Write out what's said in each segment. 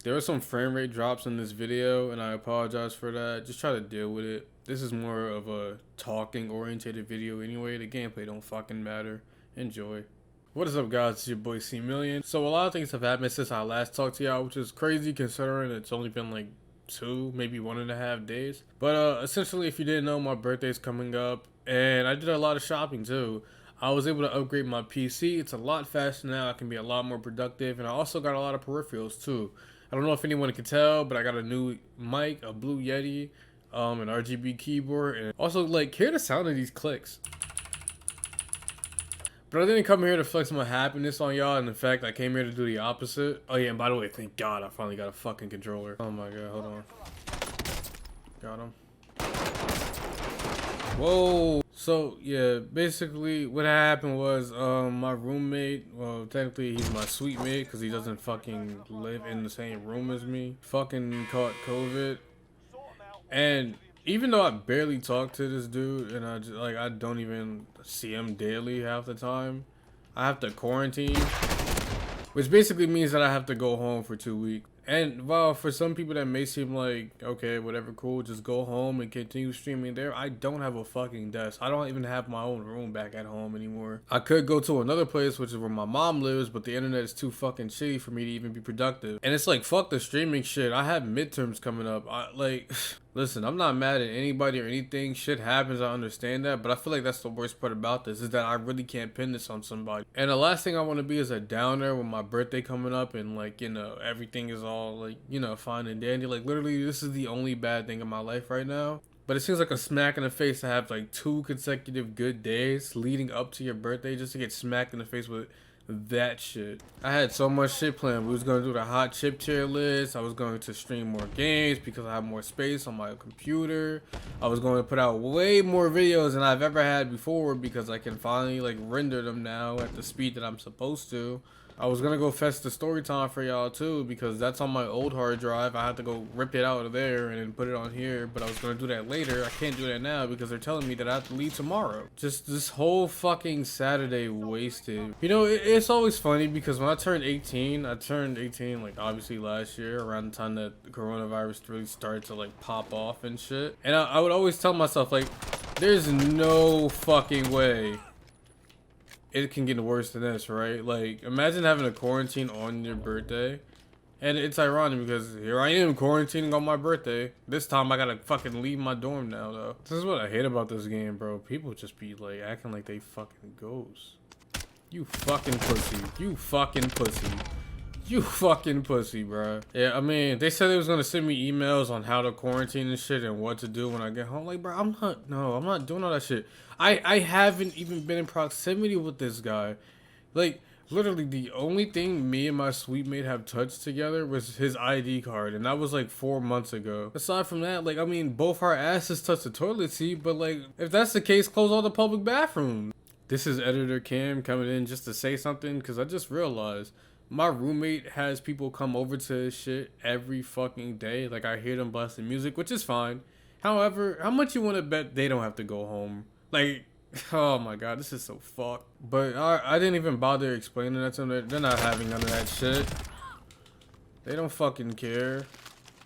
There were some frame rate drops in this video, and I apologize for that. Just try to deal with it. This is more of a talking oriented video anyway. The gameplay don't fucking matter. Enjoy. What is up, guys? It's your boy C Million. So a lot of things have happened since I last talked to y'all, which is crazy considering it's only been like 2, maybe 1.5 days. But essentially, if you didn't know, my birthday's coming up, and I did a lot of shopping too. I was able to upgrade my PC. It's a lot faster now. I can be a lot more productive, and I also got a lot of peripherals too. I don't know if anyone can tell, but I got a new mic, a Blue Yeti, an RGB keyboard, and also like hear the sound of these clicks. But I didn't come here to flex my happiness on y'all, and in fact, I came here to do the opposite. Oh yeah, and by the way, thank God I finally got a fucking controller. Oh my God, hold on. Got him. Whoa. So yeah, basically what happened was my roommate, well technically he's my suite mate because he doesn't fucking live in the same room as me, fucking caught COVID. And even though I barely talk to this dude and I don't even see him daily half the time, I have to quarantine, which basically means that I have to go home for 2 weeks. And while for some people that may seem like, okay, whatever, cool, just go home and continue streaming there, I don't have a fucking desk. I don't even have my own room back at home anymore. I could go to another place, which is where my mom lives, but the internet is too fucking shitty for me to even be productive. And it's like, fuck the streaming shit. I have midterms coming up. Listen, I'm not mad at anybody or anything. Shit happens, I understand that. But I feel like that's the worst part about this, is that I really can't pin this on somebody. And the last thing I want to be is a downer with my birthday coming up and like, you know, everything is all like, you know, fine and dandy. Like literally, this is the only bad thing in my life right now. But it seems like a smack in the face to have like 2 consecutive good days leading up to your birthday just to get smacked in the face with that shit. I had so much shit planned. We was gonna do the hot chip tier list. I was going to stream more games because I have more space on my computer. I was going to put out way more videos than I've ever had before because I can finally like render them now at the speed that I'm supposed to. I was gonna go fetch the story time for y'all too because that's on my old hard drive. I had to go rip it out of there and then put it on here, but I was gonna do that later. I can't do that now because they're telling me that I have to leave tomorrow. Just this whole fucking Saturday wasted. You know, it's always funny because when I turned 18 like obviously last year around the time that the coronavirus really started to like pop off and shit. And I would always tell myself like, there's no fucking way it can get worse than this, right? Like, imagine having a quarantine on your birthday. And it's ironic because here I am quarantining on my birthday. This time I gotta fucking leave my dorm now, though. This is what I hate about this game, bro. People just be, like, acting like they fucking ghosts. You fucking pussy. You fucking pussy. You fucking pussy, bro. Yeah, I mean, they said they was gonna send me emails on how to quarantine and shit and what to do when I get home. Like, bro, I'm not doing all that shit. I haven't even been in proximity with this guy. Like, literally, the only thing me and my suite mate have touched together was his ID card, and that was like 4 months ago. Aside from that, like, I mean, both our asses touched the toilet seat, but like, if that's the case, close all the public bathrooms. This is Editor Cam coming in just to say something, because I just realized my roommate has people come over to his shit every fucking day. Like, I hear them blasting music, which is fine. However, how much you want to bet they don't have to go home? Like, oh my God, this is so fucked. But I didn't even bother explaining that to them. They're not having none of that shit. They don't fucking care.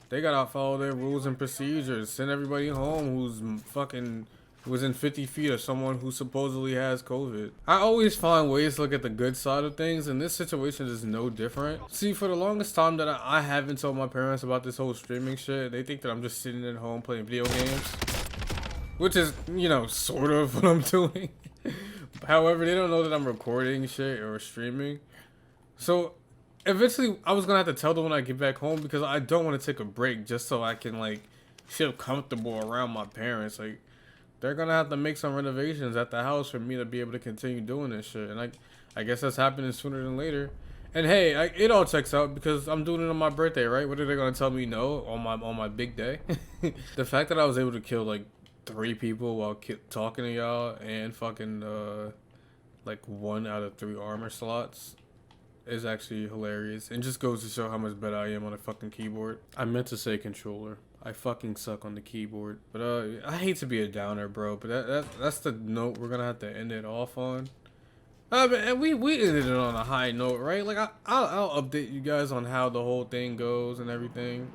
They gotta follow their rules and procedures. Send everybody home who's fucking within 50 feet of someone who supposedly has COVID. I always find ways to look at the good side of things, and this situation is no different. See, for the longest time that I haven't told my parents about this whole streaming shit, they think that I'm just sitting at home playing video games. Which is, you know, sort of what I'm doing. However, they don't know that I'm recording shit or streaming. So, eventually, I was gonna have to tell them when I get back home because I don't want to take a break just so I can, like, feel comfortable around my parents. Like, they're gonna have to make some renovations at the house for me to be able to continue doing this shit. And I guess that's happening sooner than later. And hey, it all checks out because I'm doing it on my birthday, right? What are they gonna tell me no on my big day? The fact that I was able to kill, like, 3 people while talking to y'all and fucking like 1 out of 3 armor slots is actually hilarious and just goes to show how much better I am on a fucking keyboard. I meant to say controller. I fucking suck on the keyboard. But I hate to be a downer, bro, but that's the note we're gonna have to end it off on. And we ended it on a high note, right? Like I'll update you guys on how the whole thing goes and everything.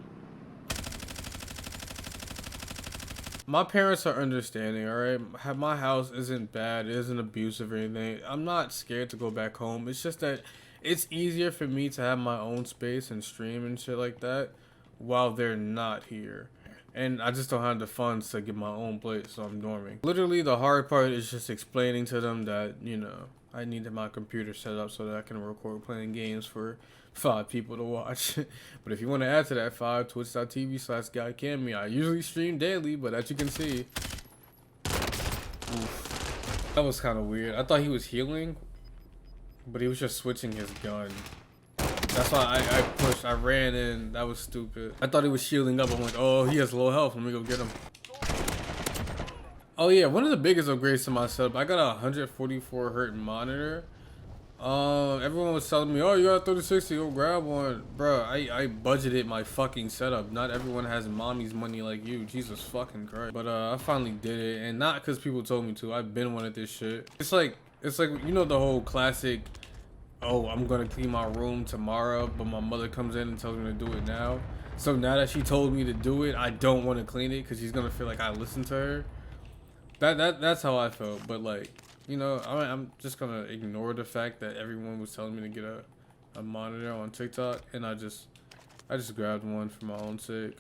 My parents are understanding, all right? My house isn't bad, it isn't abusive or anything. I'm not scared to go back home. It's just that it's easier for me to have my own space and stream and shit like that while they're not here. And I just don't have the funds to get my own place, so I'm dorming. Literally, the hard part is just explaining to them that, you know, I need my computer set up so that I can record playing games for 5 people to watch. But if you want to add to that 5, twitch.tv/GuyCammy. I usually stream daily, but as you can see, oof, that was kind of weird. I thought he was healing, but he was just switching his gun. That's why I pushed, I ran in. That was stupid. I thought he was shielding up. I'm like, oh, he has low health. Let me go get him. Oh yeah, one of the biggest upgrades to my setup, I got a 144 hertz monitor. Everyone was telling me, oh, you got a 3060, go grab one. Bruh, I budgeted my fucking setup. Not everyone has mommy's money like you. Jesus fucking Christ. But I finally did it, and not because people told me to. I've been one at this shit. It's like, you know, the whole classic, oh, I'm gonna clean my room tomorrow, but my mother comes in and tells me to do it now. So now that she told me to do it, I don't want to clean it because she's gonna feel like I listened to her. That's how I felt. But like, you know, I'm just gonna ignore the fact that everyone was telling me to get a monitor on TikTok, and I just grabbed one for my own sake,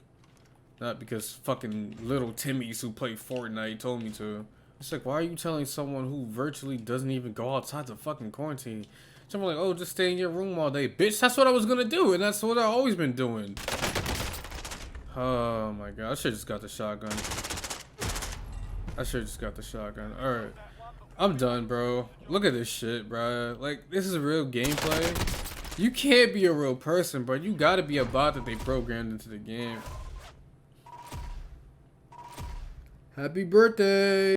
not because fucking little Timmys who play Fortnite told me to. It's like, why are you telling someone who virtually doesn't even go outside the fucking quarantine? Someone like, oh, just stay in your room all day. Bitch, that's what I was gonna do, and that's what I've always been doing. Oh my god, I should've just got the shotgun. Alright. I'm done, bro. Look at this shit, bro. Like, this is real gameplay. You can't be a real person, bro. You gotta be a bot that they programmed into the game. Happy birthday!